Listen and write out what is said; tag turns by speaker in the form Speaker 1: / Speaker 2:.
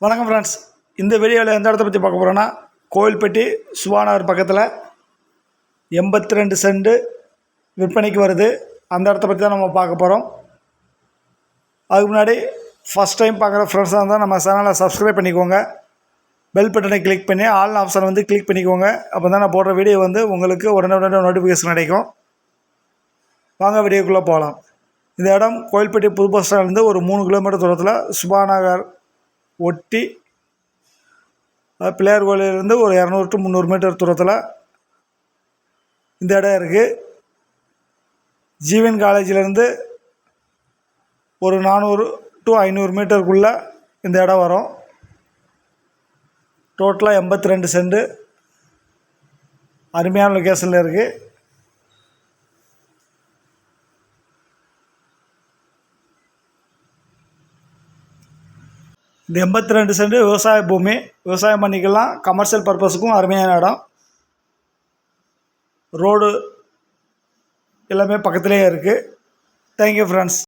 Speaker 1: வணக்கம் ஃப்ரெண்ட்ஸ். இந்த வீடியோவில் எந்த இடத்த பற்றி பார்க்க போகிறோன்னா, கோவில்பட்டி சுபாநகர் பக்கத்தில் 82 சென்ட் விற்பனைக்கு வருது. அந்த இடத்த பற்றி தான் நம்ம பார்க்க போகிறோம். அதுக்கு முன்னாடி ஃபஸ்ட் டைம் பார்க்குற ஃப்ரெண்ட்ஸாக இருந்தால் நம்ம சேனலை சப்ஸ்கிரைப் பண்ணிக்கோங்க. பெல் பட்டனை கிளிக் பண்ணி ஆல் ஆப்ஷனை கிளிக் பண்ணிக்கோங்க. அப்போ தான் நான் போடுற வீடியோ உங்களுக்கு உடனே நோட்டிஃபிகேஷன் கிடைக்கும். வாங்க வீடியோக்குள்ளே போகலாம். இந்த இடம் கோவில்பட்டி புது பஸ் ஸ்டாண்ட்லேருந்து ஒரு 3 கிலோமீட்டர் தூரத்தில் சுபாநகர் ஒட்டி பிள்ளையார் கோயிலிருந்து ஒரு 200 to 300 மீட்டர் தூரத்தில் இந்த இடம் இருக்குது. ஜீவன் காலேஜிலேருந்து ஒரு 400 to 500 மீட்டருக்குள்ளே இந்த இடம் வரும். டோட்டலாக 82 சென்ட் அருமையான லொக்கேஷனில் இருக்குது. இந்த 82 சென்ட் விவசாய பூமி, விவசாயம் பண்ணிக்கலாம். கமர்ஷியல் பர்பஸுக்கும் அருமையான இடம். ரோடு எல்லாமே பக்கத்துலேயே இருக்குது. Thank you friends.